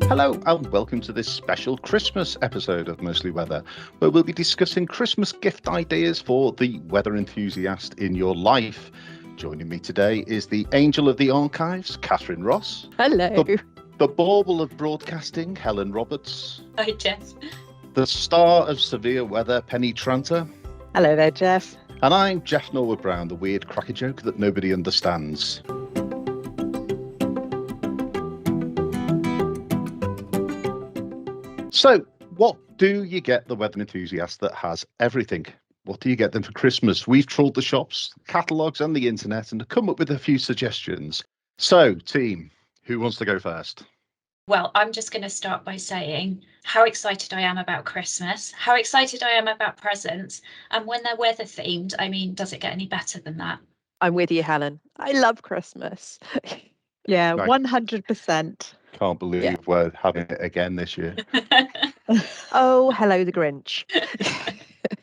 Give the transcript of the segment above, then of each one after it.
Hello and welcome to this special Christmas episode of Mostly Weather, where we'll be discussing Christmas gift ideas for the weather enthusiast in your life. Joining me today is the angel of the archives, Catherine Ross. Hello. The bauble of broadcasting, Helen Roberts. Hi, Jeff. The star of severe weather, Penny Tranter. Hello there, Jeff. And I'm Jeff Norwood-Brown, the weird cracker joke that nobody understands. So, what do you get the weather enthusiast that has everything? What do you get them for Christmas? We've trawled the shops, catalogues and the internet and come up with a few suggestions. So, team, who wants to go first? Well, I'm just going to start by saying how excited I am about Christmas, how excited I am about presents, and when they're weather themed, I mean, does it get any better than that? I'm with you, Helen. I love Christmas. Yeah, Nice. 100%. Can't believe we're having it again this year. Oh, hello, the Grinch.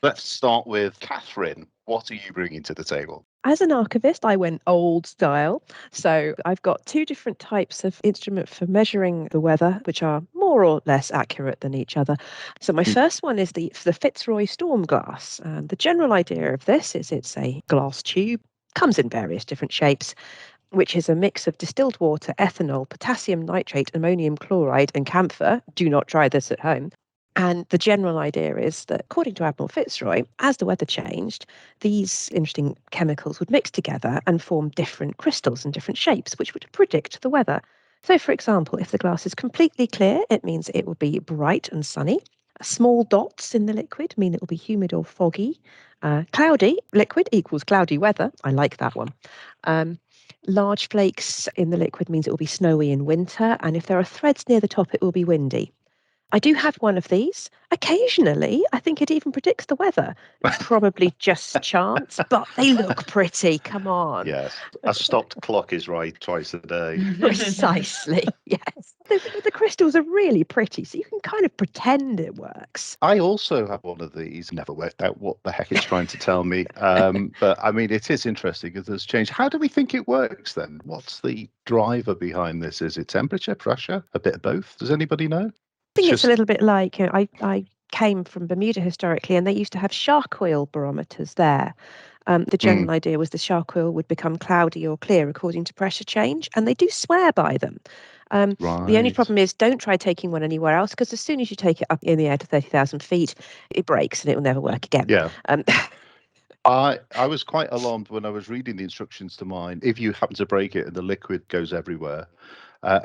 Let's start with Catherine. What are you bringing to the table? As an archivist, I went old style. So I've got two different types of instrument for measuring the weather, which are more or less accurate than each other. So my first one is the Fitzroy Storm Glass. And the general idea of this is it's a glass tube, comes in various different shapes, which is a mix of distilled water, ethanol, potassium nitrate, ammonium chloride, and camphor. Do not try this at home. And the general idea is that, according to Admiral Fitzroy, as the weather changed, these interesting chemicals would mix together and form different crystals and different shapes, which would predict the weather. So, for example, if the glass is completely clear, it means it will be bright and sunny. Small dots in the liquid mean it will be humid or foggy. Cloudy liquid equals cloudy weather. I like that one. Large flakes in the liquid means it will be snowy in winter, and if there are threads near the top, it will be windy. I do have one of these. Occasionally, I think it even predicts the weather. Probably just chance, but they look pretty. Come on. Yes, a stopped clock is right twice a day. Precisely, yes. The crystals are really pretty, so you can kind of pretend it works. I also have one of these. Never worked out what the heck it's trying to tell me. But I mean, it is interesting because it's changed. How do we think it works then? What's the driver behind this? Is it temperature, pressure, a bit of both? Does anybody know? I think it's a little bit like, I came from Bermuda historically, and they used to have shark oil barometers there. The general idea was the shark oil would become cloudy or clear according to pressure change, and they do swear by them. The only problem is don't try taking one anywhere else, because as soon as you take it up in the air to 30,000 feet, it breaks and it will never work again. Yeah. I was quite alarmed when I was reading the instructions to mine. If you happen to break it and the liquid goes everywhere,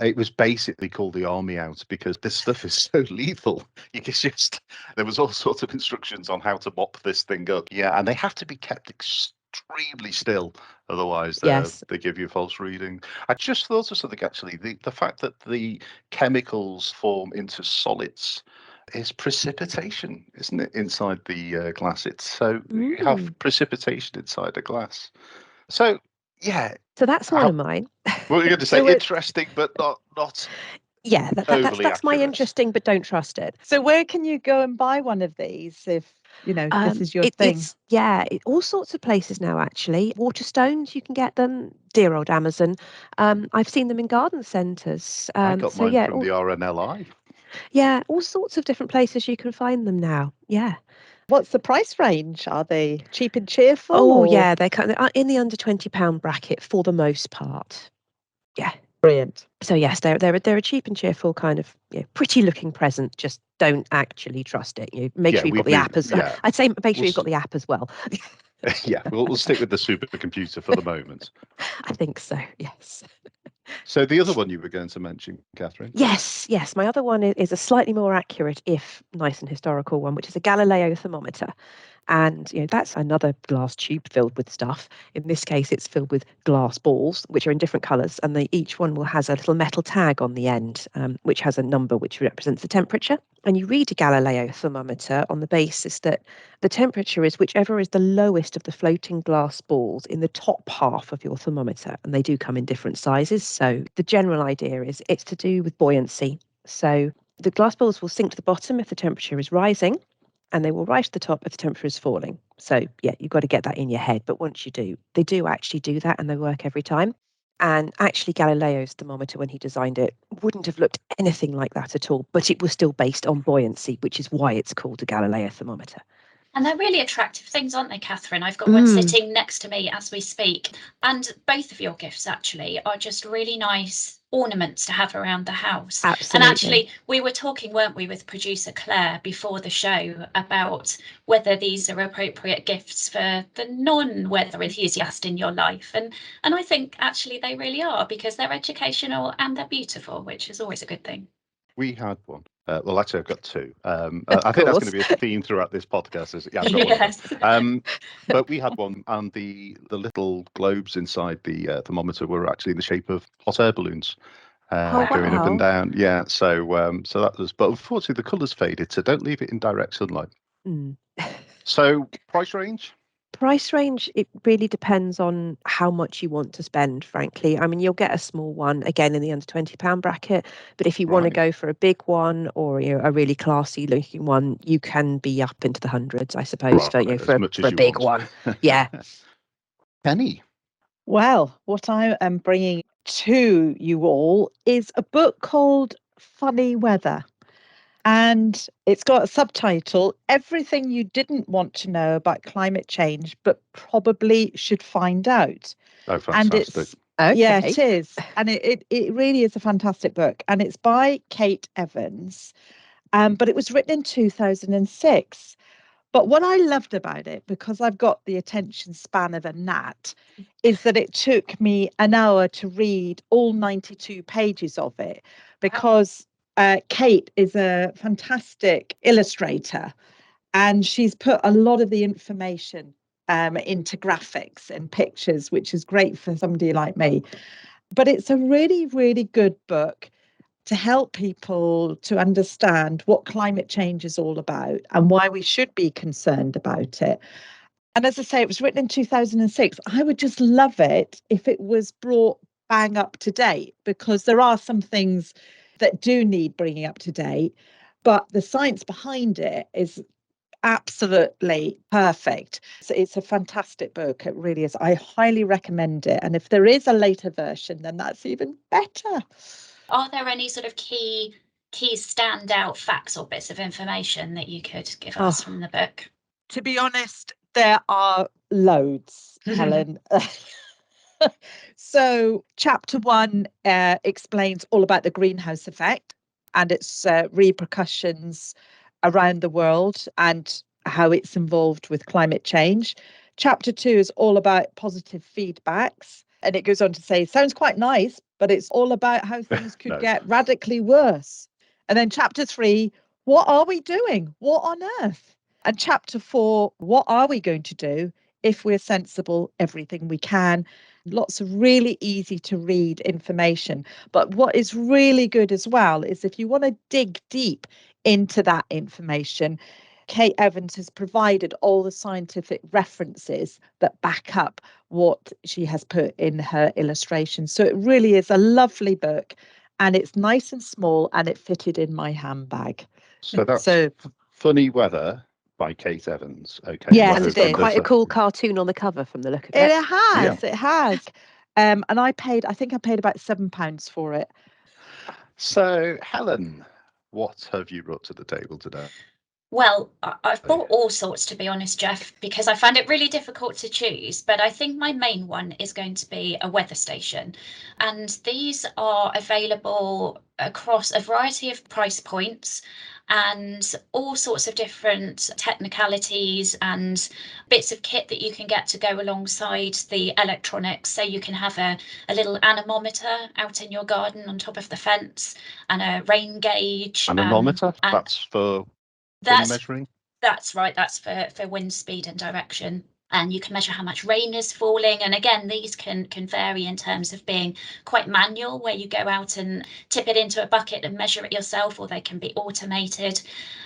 it was basically called the army out because this stuff is so lethal. There was all sorts of instructions on how to mop this thing up. Yeah, and they have to be kept extremely still, otherwise they give you a false reading. I just thought of something actually. The fact that the chemicals form into solids is precipitation, isn't it, inside the glass? So you have precipitation inside a glass. So yeah. So that's one of mine. What were you going to say? Interesting, but not. Yeah, that's my interesting, but don't trust it. So where can you go and buy one of these if this is your thing? All sorts of places now, actually. Waterstones, you can get them. Dear old Amazon. I've seen them in garden centres. I got mine from the RNLI. Yeah, all sorts of different places you can find them now. Yeah. What's the price range? Are they cheap and cheerful? Oh, yeah, they're in the under £20 bracket for the most part. Yeah. Brilliant. So yes, they're a cheap and cheerful kind of pretty looking present. Just don't actually trust it. Make sure you've got the app as well. I'd say make sure you've got the app as well. Yeah, we'll stick with the supercomputer for the moment. I think so, yes. So the other one you were going to mention, Catherine? Yes. My other one is a slightly more accurate, if nice and historical one, which is a Galileo thermometer. And that's another glass tube filled with stuff. In this case, it's filled with glass balls, which are in different colours, and each one will has a little metal tag on the end, which has a number which represents the temperature. And you read a Galileo thermometer on the basis that the temperature is whichever is the lowest of the floating glass balls in the top half of your thermometer, and they do come in different sizes. So the general idea is it's to do with buoyancy. So the glass balls will sink to the bottom if the temperature is rising, and they will rise to the top if the temperature is falling. So, yeah, you've got to get that in your head. But once you do, they do actually do that, and they work every time. And actually, Galileo's thermometer, when he designed it, wouldn't have looked anything like that at all. But it was still based on buoyancy, which is why it's called a Galileo thermometer. And they're really attractive things, aren't they, Catherine? I've got one sitting next to me as we speak. And both of your gifts, actually, are just really nice ornaments to have around the house. Absolutely. And actually, we were talking, weren't we, with producer Clare before the show about whether these are appropriate gifts for the non-weather enthusiast in your life. And I think actually they really are, because they're educational and they're beautiful, which is always a good thing. We had one. Well, actually, I've got two. I think that's going to be a theme throughout this podcast. I've got Yes. one of them. But we had one, and the little globes inside the thermometer were actually in the shape of hot air balloons going up and down. Yeah, so that was. But unfortunately, the colours faded, so don't leave it in direct sunlight. So price range? Price range, it really depends on how much you want to spend, frankly. I mean, you'll get a small one, again, in the under £20 bracket. But if you want to go for a big one or a really classy looking one, you can be up into the hundreds, I suppose, for a big one. Yeah. Penny? Well, what I am bringing to you all is a book called Funny Weather. And it's got a subtitle, Everything You Didn't Want to Know About Climate Change, but Probably Should Find Out. Oh, fantastic. And it's, yeah, it is. And it really is a fantastic book. And it's by Kate Evans, but it was written in 2006. But what I loved about it, because I've got the attention span of a gnat, is that it took me an hour to read all 92 pages of it, because Kate is a fantastic illustrator, and she's put a lot of the information into graphics and pictures, which is great for somebody like me. But it's a really, really good book to help people to understand what climate change is all about and why we should be concerned about it. And as I say, it was written in 2006. I would just love it if it was brought bang up to date, because there are some things that do need bringing up to date, but the science behind it is absolutely perfect. So it's a fantastic book. It really is. I highly recommend it. And if there is a later version, then that's even better. Are there any sort of key standout facts or bits of information that you could give us from the book? To be honest, there are loads, Helen. So chapter 1 explains all about the greenhouse effect and its repercussions around the world and how it's involved with climate change. Chapter 2 is all about positive feedbacks. And it goes on to say, sounds quite nice, but it's all about how things could get radically worse. And then chapter 3, what are we doing? What on earth? And chapter 4, what are we going to do if we're sensible, everything we can? Lots of really easy to read information. But what is really good as well is if you want to dig deep into that information, Kate Evans has provided all the scientific references that back up what she has put in her illustrations. So it really is a lovely book, and it's nice and small, and it fitted in my handbag. So that's Funny Weather by Kate Evans. Okay. Yes, it is. Quite a cool cartoon on the cover from the look of it. It has. It has. And I paid about £7 for it. So, Helen, what have you brought to the table today? Well, I've bought all sorts, to be honest, Jeff, because I found it really difficult to choose. But I think my main one is going to be a weather station. And these are available across a variety of price points and all sorts of different technicalities and bits of kit that you can get to go alongside the electronics. So you can have a little anemometer out in your garden on top of the fence and a rain gauge. Anemometer? That's for measuring? That's right. That's for wind speed and direction. And you can measure how much rain is falling. And again, these can vary in terms of being quite manual, where you go out and tip it into a bucket and measure it yourself, or they can be automated.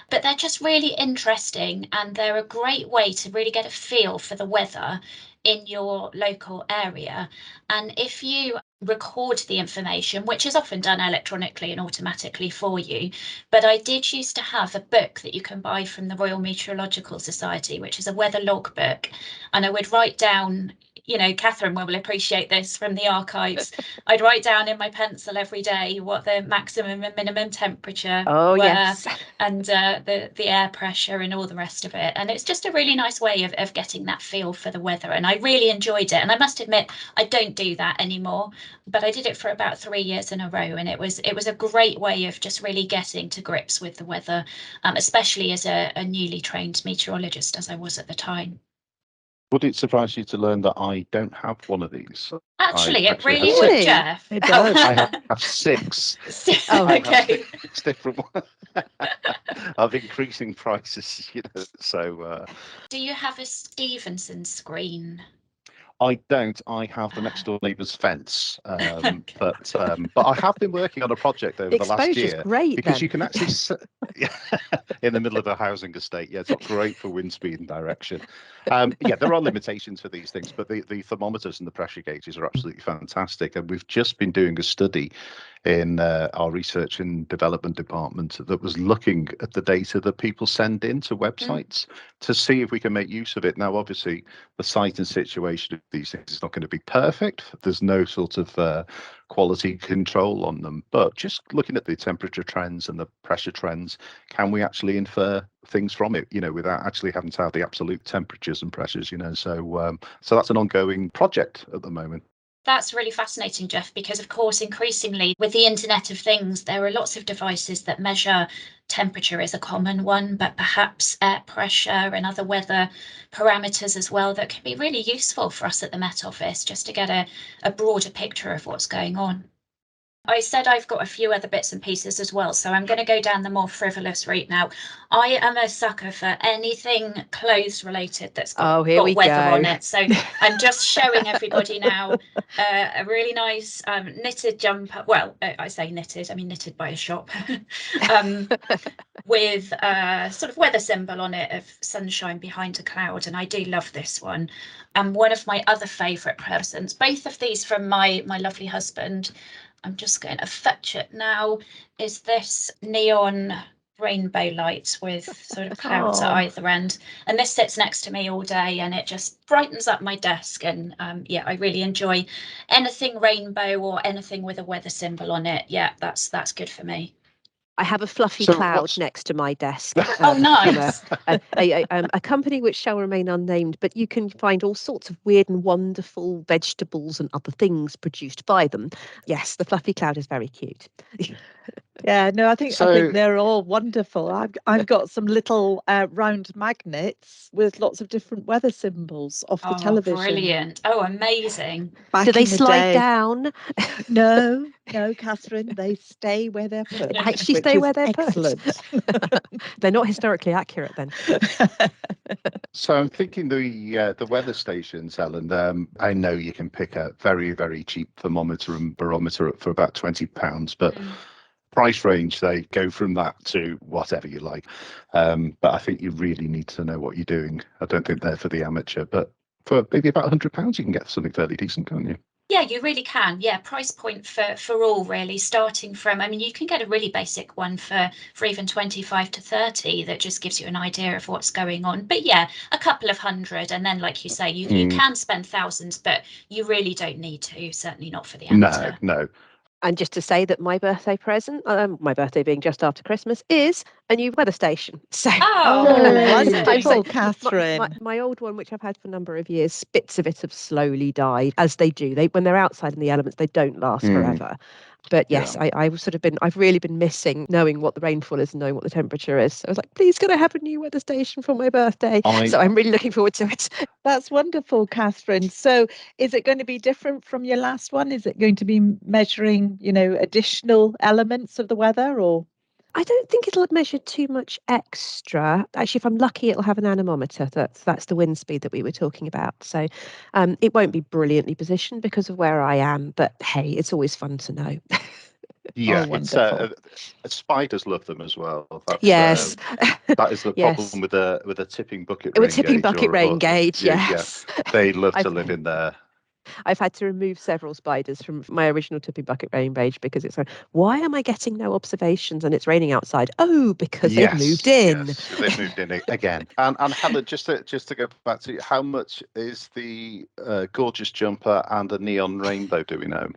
But they're just really interesting, and they're a great way to really get a feel for the weather in your local area. And if you record the information, which is often done electronically and automatically for you, but I did used to have a book that you can buy from the Royal Meteorological Society, which is a weather logbook, and I would write down you know, Catherine will appreciate this from the archives. I'd write down in my pencil every day what the maximum and minimum temperature were, yes. and the air pressure and all the rest of it. And it's just a really nice way of getting that feel for the weather. And I really enjoyed it. And I must admit, I don't do that anymore, but I did it for about 3 years in a row. And it was a great way of just really getting to grips with the weather, especially as a newly trained meteorologist, as I was at the time. Would it surprise you to learn that I don't have one of these? Actually, I it really have would, six. Jeff. It does. I have 6. Oh, I have Okay. 6 different ones of increasing prices, you know. So Do you have a Stevenson screen? I don't. I have the next door neighbour's fence, but I have been working on a project over the last Exposure's year great because then. you can actually in the middle of a housing estate. Yeah, it's not great for wind speed and direction. Yeah, there are limitations for these things, but the thermometers and the pressure gauges are absolutely fantastic. And we've just been doing a study in our research and development department that was looking at the data that people send in to websites to see if we can make use of it. Now, obviously, the site and situation of these things is not going to be perfect. There's no sort of quality control on them, but just looking at the temperature trends and the pressure trends, can we actually infer things from it, you know, without actually having to have the absolute temperatures and pressures, you know? So that's an ongoing project at the moment. That's really fascinating, Jeff, because of course, increasingly with the Internet of Things, there are lots of devices that measure temperature is a common one, but perhaps air pressure and other weather parameters as well that can be really useful for us at the Met Office just to get a broader picture of what's going on. I said I've got a few other bits and pieces as well, so I'm going to go down the more frivolous route now. I am a sucker for anything clothes related that's got weather on it. So I'm just showing everybody now a really nice knitted jumper. Well, I say knitted, I mean knitted by a shop. With a sort of weather symbol on it of sunshine behind a cloud, and I do love this one. And one of my other favourite presents, both of these from my lovely husband, I'm just going to fetch it now, is this neon rainbow light with sort of clouds at either end. And this sits next to me all day and it just brightens up my desk. And yeah, I really enjoy anything rainbow or anything with a weather symbol on it. Yeah, that's good for me. I have a fluffy So cloud what's- next to my desk. Oh, nice. From a company which shall remain unnamed, but you can find all sorts of weird and wonderful vegetables and other things produced by them. Yes, the fluffy cloud is very cute. Yeah, no, I think So- they're all wonderful. I've got some little round magnets with lots of different weather symbols off the television. Brilliant. Oh, amazing. Back Do they in the slide day. down? No, Catherine, they stay where they're put. They actually which stay is where they're excellent. put. They're not historically accurate then. So I'm thinking the weather stations, Helen. I know you can pick a very, very cheap thermometer and barometer for about £20, but price range, they go from that to whatever you like. But I think you really need to know what you're doing. I don't think they're for the amateur, but for maybe about £100, you can get something fairly decent, can't you? Yeah, you really can. Yeah, price point for all really, starting from, I mean, you can get a really basic one for even 25 to 30 that just gives you an idea of what's going on. But yeah, a couple of hundred, and then like you say, you can spend thousands, but you really don't need to, certainly not for the amateur. No. And just to say that my birthday present, my birthday being just after Christmas, is a new weather station. So Wonderful, Catherine. my old one, which I've had for a number of years, bits of it have slowly died, as they do. When they're outside in the elements, they don't last forever. But yes, Yeah. I've really been missing knowing what the rainfall is and knowing what the temperature is. So I was like, please, can I have a new weather station for my birthday? So I'm really looking forward to it. That's wonderful, Catherine. So is it going to be different from your last one? Is it going to be measuring, additional elements of the weather, or? I don't think it'll measure too much extra. Actually, if I'm lucky, it'll have an anemometer. That's the wind speed that we were talking about. So it won't be brilliantly positioned because of where I am. But hey, it's always fun to know. Yeah, wonderful. Spiders love them as well. Yes. That is the problem with a tipping bucket rain With tipping gauge bucket rain gauge, yes. They love to live in there. I've had to remove several spiders from my original Tipping Bucket rain page because it's like, why am I getting no observations and it's raining outside? Oh, because they've moved in. Yes, they've moved in again. And Helen, just to go back to you, how much is the gorgeous jumper and the neon rainbow? Do we know?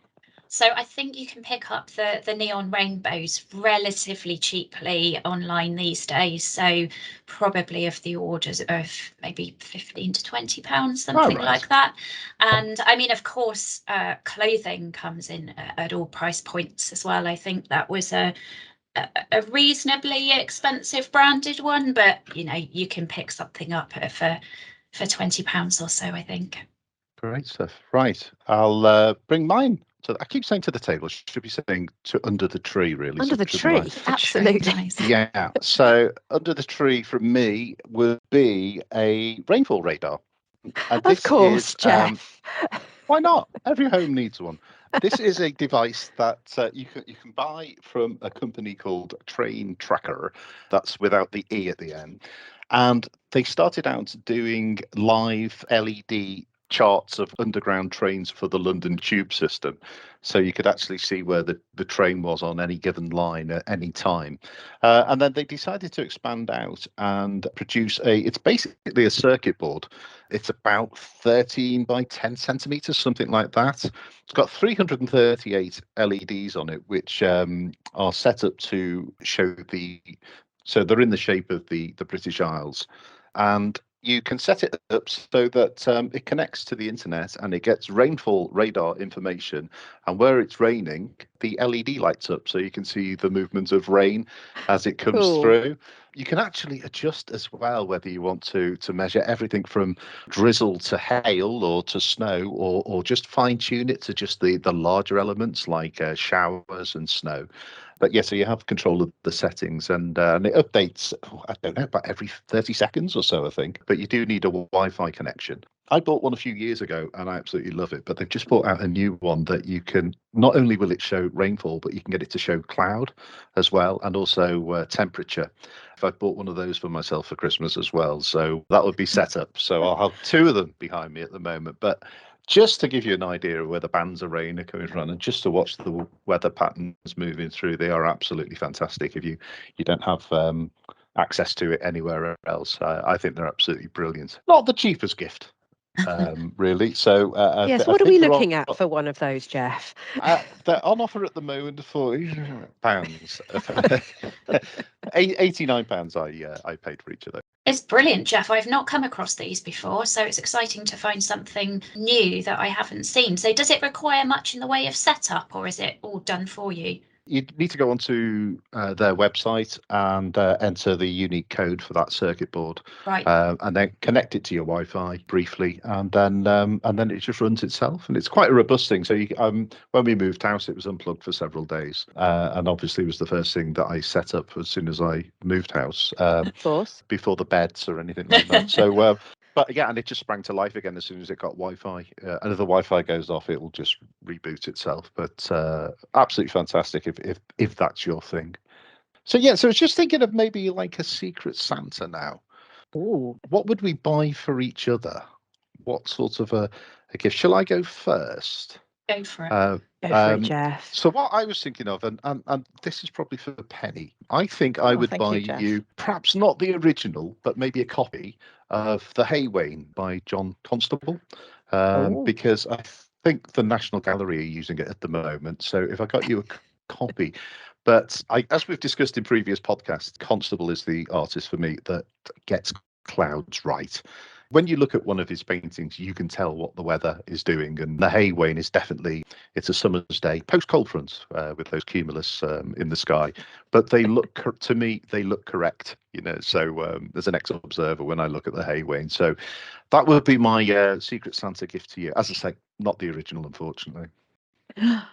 So I think you can pick up the neon rainbows relatively cheaply online these days. So probably of the orders of maybe £15 to £20, something like that. And I mean, of course, clothing comes in at all price points as well. I think that was a reasonably expensive branded one, but you know, you can pick something up for £20 or so, I think. Great stuff. Right, I'll bring mine. I keep saying to the table, should be saying to under the tree, really. Under the tree, absolutely. Nice. Yeah. So under the tree from me would be a rainfall radar. And Of course, Jeff. Why not? Every home needs one. This is a device that you can buy from a company called Tranter. That's without the E at the end. And they started out doing live LED charts of underground trains for the London Tube system. So you could actually see where the train was on any given line at any time. And then they decided to expand out and produce it's basically a circuit board. It's about 13 by 10 centimeters, something like that. It's got 338 LEDs on it, which are set up to show so they're in the shape of the British Isles. And you can set it up so that it connects to the internet and it gets rainfall radar information. And where it's raining, the LED lights up so you can see the movement of rain as it comes through. You can actually adjust as well whether you want to measure everything from drizzle to hail or to snow, or just fine tune it to just the larger elements like showers and snow. But yeah, so you have control of the settings, and it updates, I don't know, about every 30 seconds or so, I think. But you do need a Wi-Fi connection. I bought one a few years ago and I absolutely love it, but they've just brought out a new one that you can, not only will it show rainfall, but you can get it to show cloud as well, and also temperature. I've bought one of those for myself for Christmas as well, so that would be set up. So I'll have two of them behind me at the moment. But just to give you an idea of where the bands of rain are coming from, and just to watch the weather patterns moving through, they are absolutely fantastic. If you don't have access to it anywhere else, I think they're absolutely brilliant. Not the cheapest gift, really. So yes, what are we looking at for one of those, Jeff? They're on offer at the moment for £89. £89 I paid for each of those. It's brilliant, Jeff. I've not come across these before, so it's exciting to find something new that I haven't seen. So does it require much in the way of setup, or is it all done for you? You need to go onto their website and enter the unique code for that circuit board, right? And then connect it to your Wi-Fi briefly, and then it just runs itself. And it's quite a robust thing. So when we moved house, it was unplugged for several days, and obviously it was the first thing that I set up as soon as I moved house, of course, before the beds or anything like that. So. But yeah, and it just sprang to life again as soon as it got Wi-Fi. And if the Wi-Fi goes off, it will just reboot itself. But absolutely fantastic if that's your thing. So yeah, so I was just thinking of maybe like a Secret Santa now. Ooh. What would we buy for each other? What sort of a gift? Shall I go first? Go for it. Go for it, Jeff. So what I was thinking of, and this is probably for Penny, I think I would buy you perhaps not the original, but maybe a copy of The Hay Wain by John Constable, because I think the National Gallery are using it at the moment. So if I got you a copy, but as we've discussed in previous podcasts, Constable is the artist for me that gets clouds right. When you look at one of his paintings, you can tell what the weather is doing. And the Hay Wain is definitely, it's a summer's day, post-cold front, with those cumulus in the sky. But they look, to me, they look correct, you know. So as an ex-observer, when I look at the Hay Wain. So that would be my Secret Santa gift to you. As I say, not the original, unfortunately.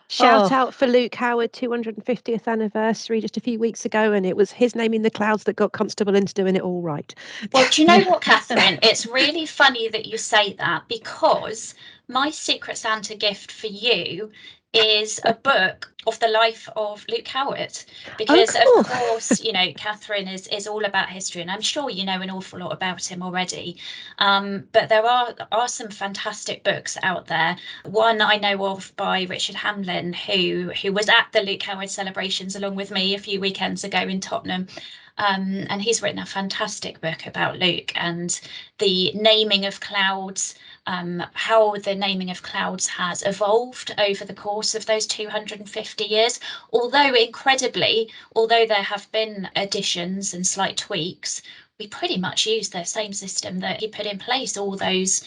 Shout out for Luke Howard 250th anniversary just a few weeks ago, and it was his name in the clouds that got Constable into doing it all right. Well, do you know what, Catherine? It's really funny that you say that, because my Secret Santa gift for you is a book the life of Luke Howard, because cool. of course, you know, Catherine is all about history, and I'm sure you know an awful lot about him already. But there are some fantastic books out there. One I know of by Richard Hamlin, who was at the Luke Howard celebrations along with me a few weekends ago in Tottenham. And he's written a fantastic book about Luke and the naming of clouds, how the naming of clouds has evolved over the course of those 250 years. Although incredibly, although there have been additions and slight tweaks, we pretty much use the same system that he put in place all those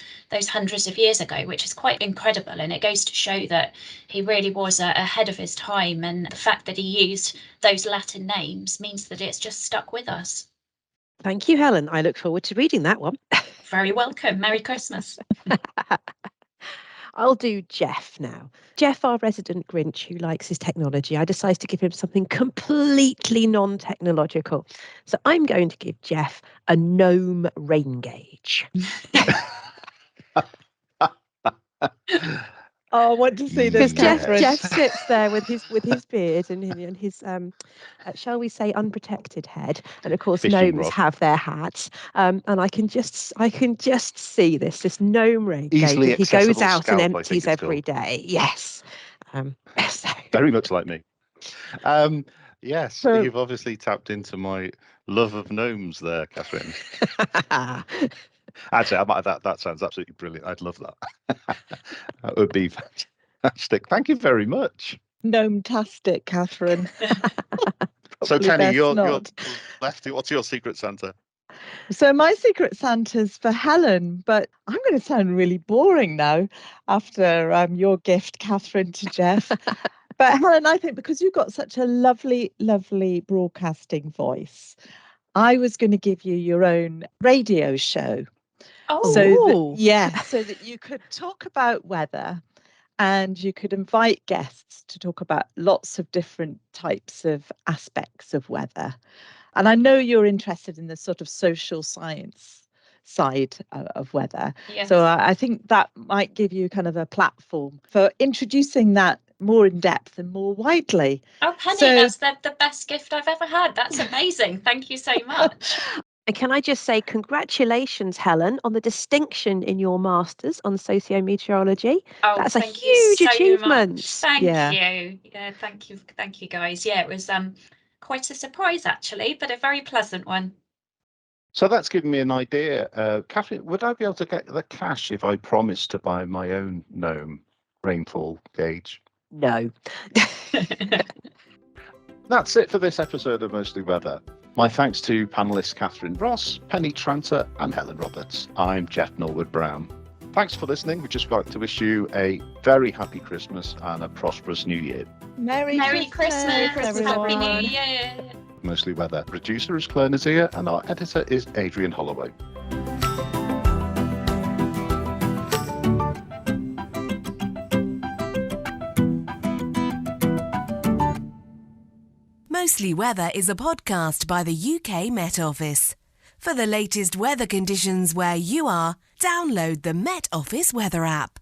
hundreds of years ago, which is quite incredible. And it goes to show that he really was ahead of his time. And the fact that he used those Latin names means that it's just stuck with us. Thank you, Helen. I look forward to reading that one. Very welcome. Merry Christmas. I'll do Jeff now. Jeff, our resident Grinch who likes his technology. I decided to give him something completely non-technological. So I'm going to give Jeff a gnome rain gauge. Oh, I want to see this, Because Catherine. Jeff sits there with his beard and his shall we say unprotected head, and of course Fishing gnomes rod. have their hats, and I can just see this gnome rain gauge Easily that he goes accessible out scalp, and I think empties it's every called. day. Yes. So. Very much like me. Yes, So- you've obviously tapped into my love of gnomes there, Catherine. Actually, that sounds absolutely brilliant. I'd love that. That would be fantastic. Thank you very much. Gnome-tastic, Catherine. So, Probably Tenny, best you're not. lefty. What's your secret Santa? So my secret Santa's for Helen, but I'm going to sound really boring now after your gift, Catherine, to Jeff. But Helen, I think because you've got such a lovely, lovely broadcasting voice, I was going to give you your own radio show. Oh, So that you could talk about weather and you could invite guests to talk about lots of different types of aspects of weather. And I know you're interested in the sort of social science side of weather. yes. So I think that might give you kind of a platform for introducing that more in depth and more widely. Oh, Penny, So- that's the best gift I've ever had. That's amazing. Thank you so much. And can I just say congratulations, Helen, on the distinction in your masters on sociometeorology. Oh, That's a thank you huge so achievement. much. Thank Yeah. you. Yeah, thank you, guys. Yeah, it was quite a surprise actually, but a very pleasant one. So that's given me an idea. Catherine, would I be able to get the cash if I promised to buy my own gnome rainfall gauge? No. That's it for this episode of Mostly Weather. My thanks to panellists Catherine Ross, Penny Tranter and Helen Roberts. I'm Jeff Norwood-Brown. Thanks for listening. We'd just like to wish you a very happy Christmas and a prosperous New Year. Merry Christmas, Happy everyone. New Year. Mostly Weather. Producer is Clare Nasir and our editor is Adrian Holloway. Mostly Weather is a podcast by the UK Met Office. For the latest weather conditions where you are, download the Met Office weather app.